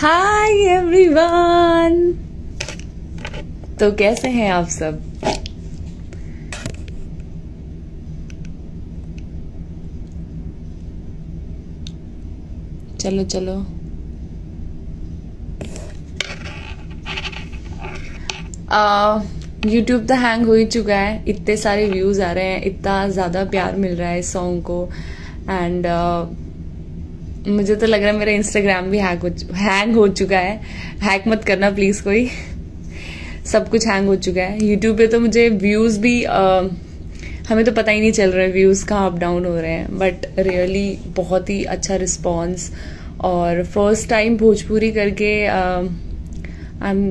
Hi everyone. तो कैसे हैं आप सब? चलो चलो। यूट्यूब तो हैंग हो ही चुका है, इतने सारे व्यूज आ रहे हैं, इतना ज़्यादा प्यार मिल रहा है इस सॉन्ग को। एंड मुझे तो लग रहा है मेरा इंस्टाग्राम भी हैंग हो चुका है। हैक मत करना प्लीज़ कोई। सब कुछ हैंग हो चुका है। यूट्यूब पे तो मुझे व्यूज़ भी हमें तो पता ही नहीं चल रहा है व्यूज़ कहाँ अप डाउन हो रहे हैं, बट रियली बहुत ही अच्छा रिस्पॉन्स। और फर्स्ट टाइम भोजपुरी करके I am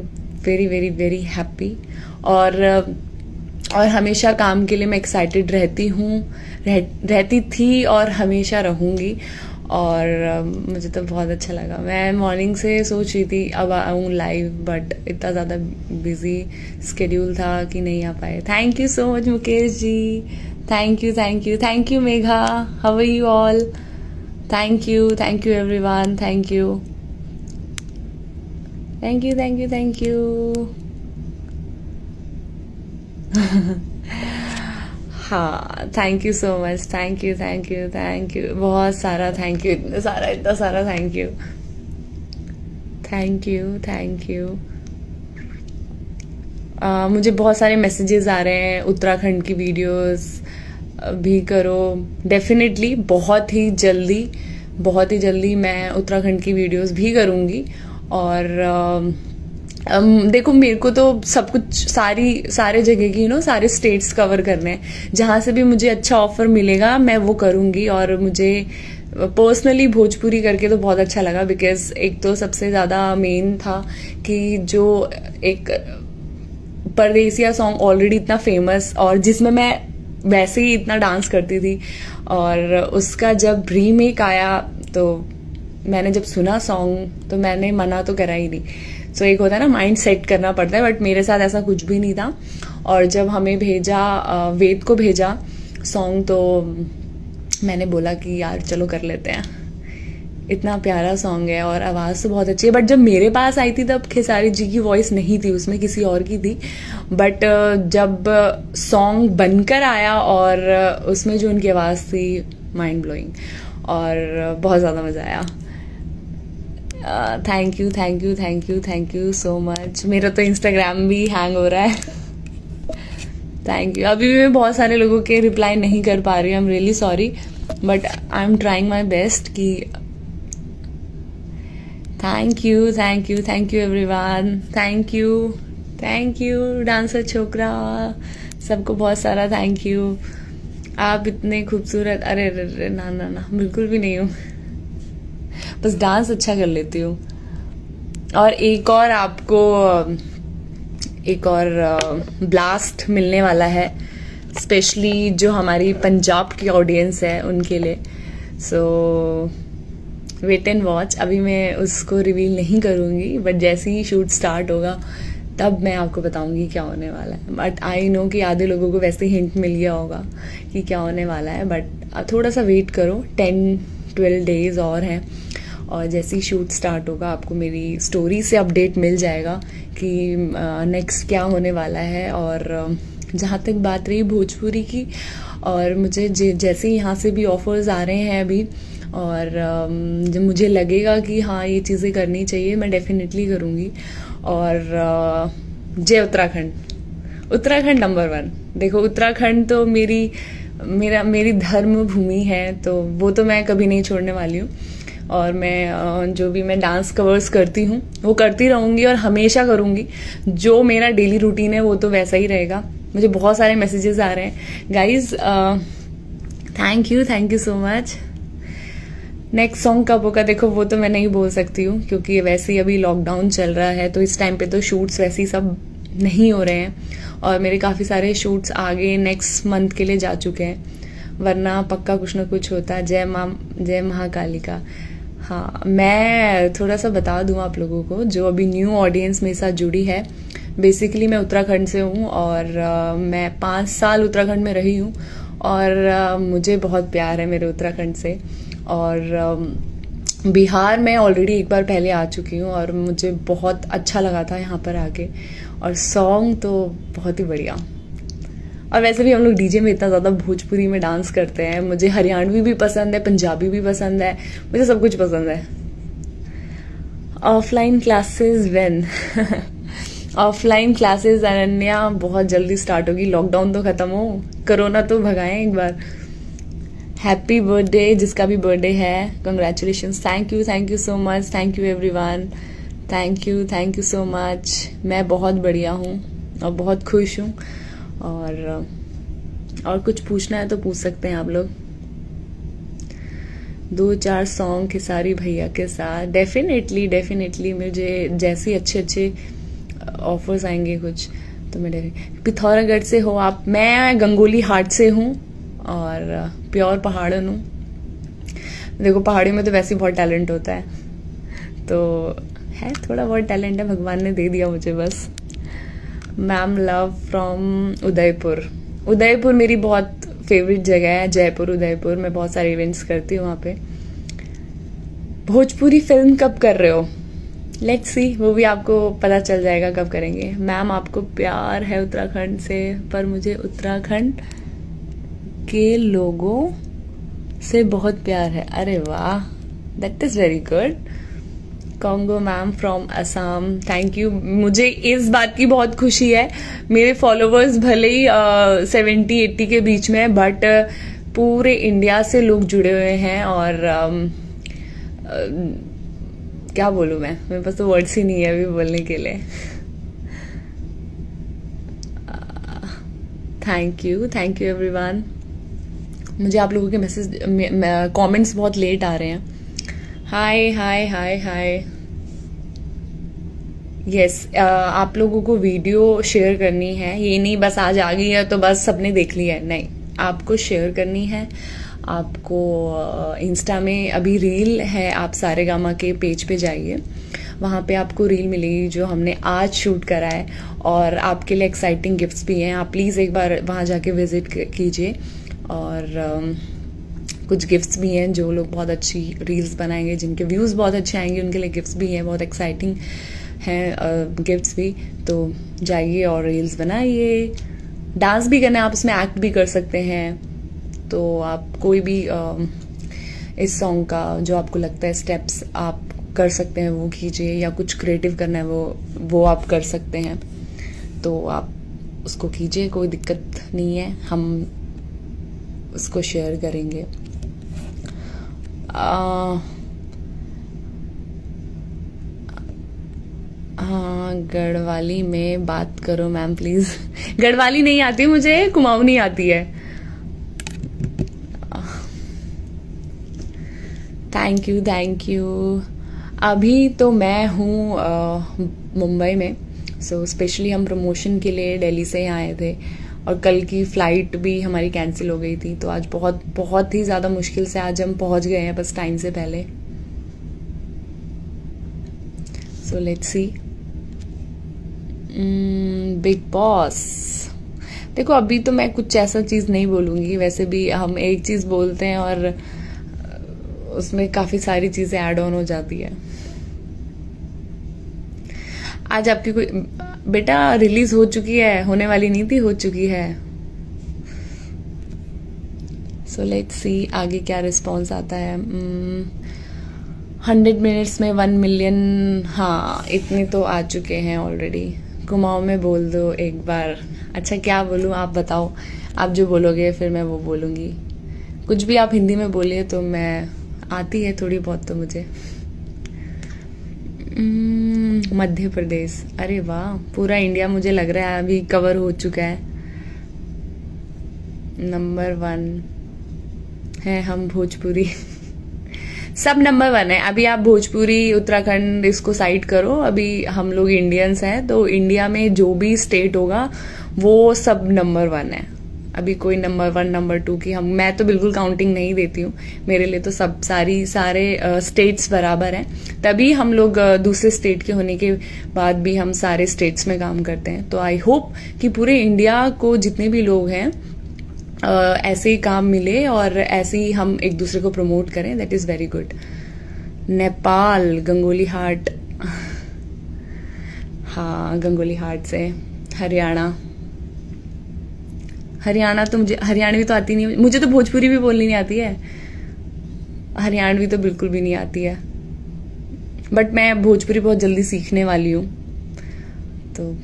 very very very happy. और हमेशा काम के लिए मैं एक्साइटेड रहती हूँ, रहती थी और हमेशा रहूँगी। और मुझे तो बहुत अच्छा लगा। मैं मॉर्निंग से सोच रही थी अब आऊँ लाइव, बट इतना ज़्यादा बिजी स्केड्यूल था कि नहीं आ पाए। Thank you so much Mukesh ji, thank you thank you thank you Megha, how are you all? Thank you everyone, thank you thank you thank you thank you. हाँ, thank you so much, thank you thank you thank you, बहुत सारा thank you, इतना सारा thank you thank you thank you. मुझे बहुत सारे messages आ रहे हैं उत्तराखंड की वीडियोस भी करो। डेफिनेटली बहुत ही जल्दी मैं उत्तराखंड की वीडियोस भी करूँगी। और देखो, मेरे को तो सब कुछ सारे जगह की सारे स्टेट्स कवर करने हैं। जहाँ से भी मुझे अच्छा ऑफर मिलेगा मैं वो करूँगी। और मुझे पर्सनली भोजपुरी करके तो बहुत अच्छा लगा, बिकॉज एक तो सबसे ज़्यादा मेन था कि जो एक परदेसिया सॉन्ग ऑलरेडी इतना फेमस और जिसमें मैं वैसे ही इतना डांस करती थी, और उसका जब रीमेक आया तो मैंने जब सुना सॉन्ग तो मैंने मना तो करा ही नहीं। सो एक होता है ना, माइंड सेट करना पड़ता है, बट मेरे साथ ऐसा कुछ भी नहीं था। और जब हमें भेजा, वेद को भेजा सॉन्ग, तो मैंने बोला कि यार चलो कर लेते हैं। इतना प्यारा सॉन्ग है और आवाज़ तो बहुत अच्छी है। बट जब मेरे पास आई थी तब खेसारी जी की वॉइस नहीं थी उसमें, किसी और की थी। बट जब सॉन्ग बनकर आया और उसमें जो उनकी आवाज़ थी, माइंड ब्लोइंग, और बहुत ज़्यादा मज़ा आया। Thank you thank you thank you thank you so much. मेरा तो इंस्टाग्राम भी हैंग हो रहा है। Thank you. अभी भी मैं बहुत सारे लोगों के रिप्लाई नहीं कर पा रही हूँ, I am really sorry, but I am trying my best कि thank you everyone, thank you dancer छोकरा, सबको बहुत सारा थैंक यू। आप इतने खूबसूरत, अरे ना बिल्कुल भी नहीं हूँ, बस डांस अच्छा कर लेती हूँ। और एक और ब्लास्ट मिलने वाला है, स्पेशली जो हमारी पंजाब की ऑडियंस है उनके लिए। सो वेट एंड वॉच। अभी मैं उसको रिवील नहीं करूँगी, बट जैसे ही शूट स्टार्ट होगा तब मैं आपको बताऊंगी क्या होने वाला है। बट आई नो कि आधे लोगों को वैसे हिंट मिल गया होगा कि क्या होने वाला है, बट थोड़ा सा वेट करो, 10-12 डेज और हैं। और जैसे ही शूट स्टार्ट होगा आपको मेरी स्टोरी से अपडेट मिल जाएगा कि नेक्स्ट क्या होने वाला है। और जहाँ तक बात रही भोजपुरी की, और मुझे जैसे यहाँ से भी ऑफर्स आ रहे हैं अभी, और जब मुझे लगेगा कि हाँ ये चीज़ें करनी चाहिए, मैं डेफिनेटली करूँगी। और जय उत्तराखंड नंबर 1। देखो, उत्तराखंड तो मेरी धर्म भूमि है, तो वो तो मैं कभी नहीं छोड़ने वाली हूँ। और मैं जो भी मैं डांस कवर्स करती हूँ वो करती रहूँगी और हमेशा करूँगी। जो मेरा डेली रूटीन है वो तो वैसा ही रहेगा। मुझे बहुत सारे मैसेजेस आ रहे हैं guys, thank you so much. Next song कब होगा देखो, वो तो मैं नहीं बोल सकती हूँ, क्योंकि वैसे ही अभी लॉकडाउन चल रहा है, तो इस टाइम पे तो शूट्स वैसे ही सब नहीं हो रहे हैं। और मेरे काफ़ी सारे शूट्स आगे नेक्स्ट मंथ के लिए जा चुके हैं, वरना पक्का कुछ ना कुछ होता। जय महाकाली का। हाँ, मैं थोड़ा सा बता दूँ आप लोगों को, जो अभी न्यू ऑडियंस मेरे साथ जुड़ी है। बेसिकली मैं उत्तराखंड से हूँ और मैं 5 साल उत्तराखंड में रही हूँ, और मुझे बहुत प्यार है मेरे उत्तराखंड से। और बिहार में ऑलरेडी एक बार पहले आ चुकी हूँ और मुझे बहुत अच्छा लगा था यहाँ पर आके, और सॉन्ग तो बहुत ही बढ़िया। और वैसे भी हम लोग डीजे में इतना ज़्यादा भोजपुरी में डांस करते हैं। मुझे हरियाणवी भी पसंद है, पंजाबी भी पसंद है, मुझे सब कुछ पसंद है। Offline classes when? Offline classes Ananya बहुत जल्दी स्टार्ट होगी, लॉकडाउन तो खत्म हो, कोरोना तो भगाएं एक बार। हैप्पी बर्थडे जिसका भी बर्थडे है, congratulations. Thank you so much, thank you everyone, thank you so much. मैं बहुत बढ़िया हूँ और बहुत खुश हूँ। और कुछ पूछना है तो पूछ सकते हैं आप लोग। 2-4 सॉन्ग खेसारी भैया के साथ डेफिनेटली मुझे जैसे अच्छे ऑफर्स आएंगे कुछ तो मैं पिथौरागढ़ से हो आप? मैं गंगोली हाट से हूँ और प्योर पहाड़न हूँ। देखो पहाड़ी में तो वैसे ही बहुत टैलेंट होता है, तो है थोड़ा बहुत टैलेंट है, भगवान ने दे दिया मुझे बस। मैम लव फ्रॉम उदयपुर मेरी बहुत फेवरेट जगह है, जयपुर उदयपुर। मैं बहुत सारे इवेंट्स करती हूँ वहाँ पे। भोजपुरी फिल्म कब कर रहे हो? लेट्स सी, वो भी आपको पता चल जाएगा कब करेंगे। मैम आपको प्यार है उत्तराखंड से, पर मुझे उत्तराखंड के लोगों से बहुत प्यार है। अरे वाह, that is very good. Congo ma'am from Assam, thank you. मुझे इस बात की बहुत खुशी है, मेरे फॉलोअर्स भले ही 70-80 के बीच में है, बट पूरे इंडिया से लोग जुड़े हुए हैं। और क्या बोलूं मैं, मेरे पास तो वर्ड्स ही नहीं है अभी बोलने के लिए। Thank you everyone. मुझे आप लोगों के मैसेज कमेंट्स बहुत लेट आ रहे हैं। हाय। यस, आप लोगों को वीडियो शेयर करनी है, ये नहीं बस आज आ गई है तो बस सबने देख लिया है, नहीं, आपको शेयर करनी है। आपको इंस्टा में अभी रील है, आप सारेगामा के पेज पे जाइए, वहाँ पे आपको रील मिलेगी जो हमने आज शूट करा है, और आपके लिए एक्साइटिंग गिफ्ट्स भी हैं। आप प्लीज़ एक बार वहाँ जाके विजिट कीजिए। और कुछ गिफ्ट्स भी हैं, जो लोग बहुत अच्छी रील्स बनाएंगे, जिनके व्यूज़ बहुत अच्छे आएंगे, उनके लिए गिफ्ट्स भी हैं, बहुत एक्साइटिंग हैं गिफ्ट्स भी। तो जाइए और रील्स बनाइए। डांस भी करना है, आप उसमें एक्ट भी कर सकते हैं। तो आप कोई भी इस सॉन्ग का जो आपको लगता है स्टेप्स आप कर सकते हैं वो कीजिए, या कुछ क्रिएटिव करना है वो आप कर सकते हैं, तो आप उसको कीजिए, कोई दिक्कत नहीं है, हम उसको शेयर करेंगे। हाँ, गढ़वाली में बात करो मैम प्लीज। गढ़वाली नहीं आती मुझे, कुमाऊनी आती है। Thank you. अभी तो मैं हूँ मुंबई में, सो स्पेशली हम प्रमोशन के लिए दिल्ली से आए थे, और कल की फ्लाइट भी हमारी कैंसिल हो गई थी, तो आज बहुत ही ज़्यादा मुश्किल से आज हम पहुँच गए हैं, बस टाइम से पहले। So let's see. Big boss, देखो अभी तो मैं कुछ ऐसा चीज़ नहीं बोलूँगी, वैसे भी हम एक चीज़ बोलते हैं और उसमें काफ़ी सारी चीज़ें ऐड ऑन हो जाती है। आज आपकी कोई बेटा रिलीज हो चुकी है, होने वाली नहीं थी, हो चुकी है। सो लेट्स सी आगे क्या रिस्पॉन्स आता है। 100 मिनट्स में 1 मिलियन, हाँ इतने तो आ चुके हैं ऑलरेडी। कुमाऊं में बोल दो एक बार। अच्छा क्या बोलूँ, आप बताओ, आप जो बोलोगे फिर मैं वो बोलूँगी। कुछ भी आप हिंदी में बोलिए, तो मैं आती है थोड़ी बहुत तो मुझे। मध्य प्रदेश, अरे वाह, पूरा इंडिया मुझे लग रहा है अभी कवर हो चुका है। नंबर 1 है हम भोजपुरी। सब नंबर 1 है अभी। आप भोजपुरी उत्तराखंड इसको साइड करो, अभी हम लोग इंडियंस हैं, तो इंडिया में जो भी स्टेट होगा वो सब नंबर 1 है। अभी कोई नंबर 1 नंबर 2 की मैं तो बिल्कुल काउंटिंग नहीं देती हूँ। मेरे लिए तो सब सारे स्टेट्स बराबर हैं, तभी हम लोग दूसरे स्टेट के होने के बाद भी हम सारे स्टेट्स में काम करते हैं। तो आई होप कि पूरे इंडिया को जितने भी लोग हैं ऐसे ही काम मिले और ऐसे ही हम एक दूसरे को प्रमोट करें। That is very good. Nepal, Gangolihat, हाँ गंगोली हाट से। हरियाणा तो मुझे हरियाणवी तो आती नहीं, मुझे तो भोजपुरी भी बोलनी नहीं आती है, हरियाणवी तो बिल्कुल भी नहीं आती है, बट मैं भोजपुरी बहुत जल्दी सीखने वाली हूँ, तो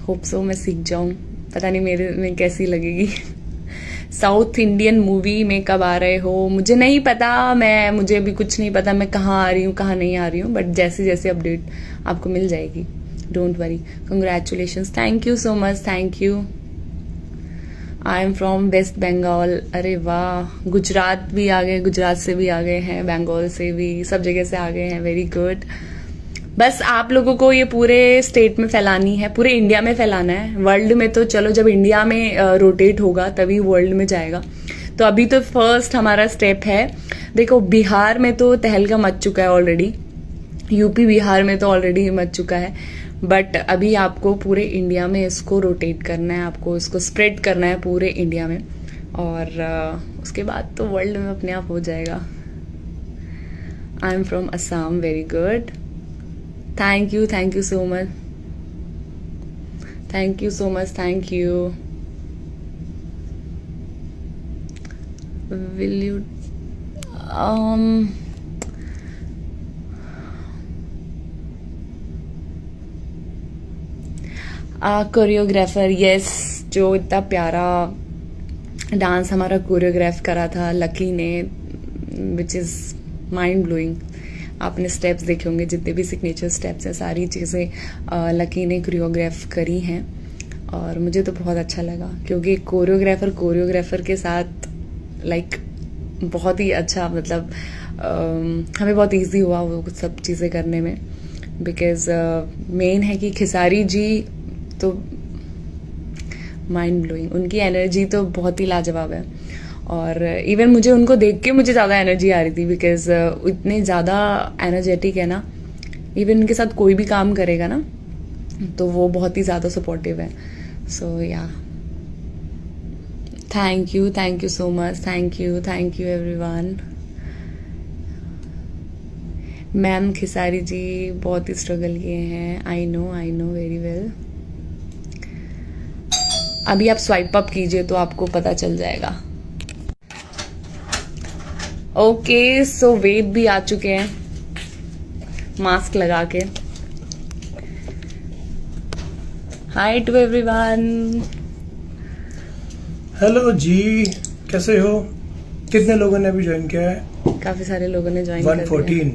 होप सो मैं सीख जाऊँ। पता नहीं मेरे में कैसी लगेगी। साउथ इंडियन मूवी में कब आ रहे हो? मुझे नहीं पता, मुझे अभी कुछ नहीं पता मैं कहाँ आ रही हूँ कहाँ नहीं आ रही हूँ, बट जैसे जैसे अपडेट आपको मिल जाएगी, don't worry. Congratulations, thank you so much, thank you. I am from West Bengal. अरे वाह, गुजरात भी आ गए, गुजरात से भी आ गए हैं, बंगाल से भी, सब जगह से आ गए हैं, वेरी गुड। बस आप लोगों को ये पूरे स्टेट में फैलानी है, पूरे इंडिया में फैलाना है। वर्ल्ड में तो चलो जब इंडिया में रोटेट होगा तभी वर्ल्ड में जाएगा, तो अभी तो फर्स्ट हमारा स्टेप है। देखो बिहार में तो तहलका मच चुका है ऑलरेडी, यूपी बिहार में तो ऑलरेडी मच चुका है, बट अभी आपको पूरे इंडिया में इसको रोटेट करना है, आपको इसको स्प्रेड करना है पूरे इंडिया में, और उसके बाद तो वर्ल्ड में अपने आप हो जाएगा। आई am from Assam, very good, thank you so much, thank you so much, thank you. Will you choreographer, yes, जो इतना प्यारा डांस हमारा कोरियोग्राफ करा था लकी ने, विच इज़ माइंड ब्लोइंग। आपने स्टेप्स देखे होंगे, जितने भी सिग्नेचर स्टेप्स हैं सारी चीज़ें लकी ने कोरियोग्राफ करी हैं, और मुझे तो बहुत अच्छा लगा, क्योंकि कोरियोग्राफर के साथ लाइक बहुत ही अच्छा, मतलब हमें बहुत इजी हुआ वो सब चीज़ें करने में, बिकॉज मेन है कि खेसारी जी तो माइंड ब्लोइंग, उनकी एनर्जी तो बहुत ही लाजवाब है, और इवन मुझे उनको देख के मुझे ज़्यादा एनर्जी आ रही थी, बिकॉज इतने ज़्यादा एनर्जेटिक है ना, इवन उनके साथ कोई भी काम करेगा ना तो वो बहुत ही ज़्यादा सपोर्टिव है। So yeah thank you so much, thank you everyone. Ma'am Khesari ji बहुत ही स्ट्रगल किए हैं, आई नो वेरी वेल। अभी आप स्वाइप अप कीजिए तो आपको पता चल जाएगा। ओके, सो वेद भी आ चुके हैं मास्क लगा के। हाय टू एवरीवन। हेलो जी, कैसे हो? कितने लोगों ने अभी ज्वाइन किया है? काफी सारे लोगों ने ज्वाइन 114।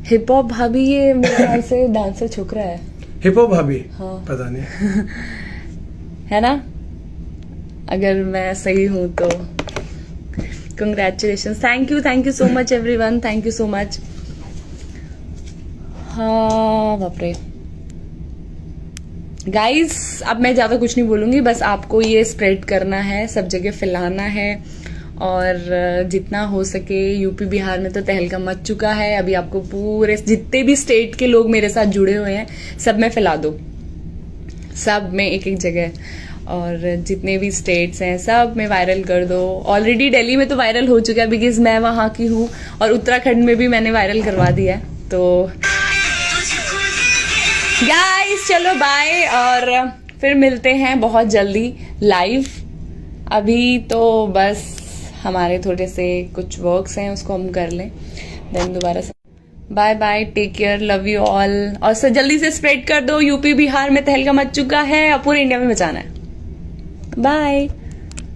हिप हॉप भाभी, ये मेरे ख्याल से डांसर छोकरा है। हिप हॉप भाभी? हाँ। पता नहीं। है ना, अगर मैं सही हूं तो। Congratulations, thank you so much everyone, thank you so much. हाँ बाप रे गाइस, अब मैं ज्यादा कुछ नहीं बोलूंगी, बस आपको ये स्प्रेड करना है, सब जगह फैलाना है, और जितना हो सके। यूपी बिहार में तो तहलका मच चुका है, अभी आपको पूरे जितने भी स्टेट के लोग मेरे साथ जुड़े हुए हैं सब में फैला दो, सब में एक जगह, और जितने भी स्टेट्स हैं सब में वायरल कर दो। ऑलरेडी दिल्ली में तो वायरल हो चुका है, बिकॉज मैं वहां की हूँ, और उत्तराखंड में भी मैंने वायरल करवा दिया है। तो गाइस चलो बाय, और फिर मिलते हैं बहुत जल्दी लाइव। अभी तो बस हमारे थोड़े से कुछ वर्क्स हैं, उसको हम कर लें, देन दोबारा से bye bye, take care, love you all. और जल्दी से स्प्रेड कर दो, यूपी बिहार में तहलका मच चुका है और पूरे इंडिया में मचाना है। बाय।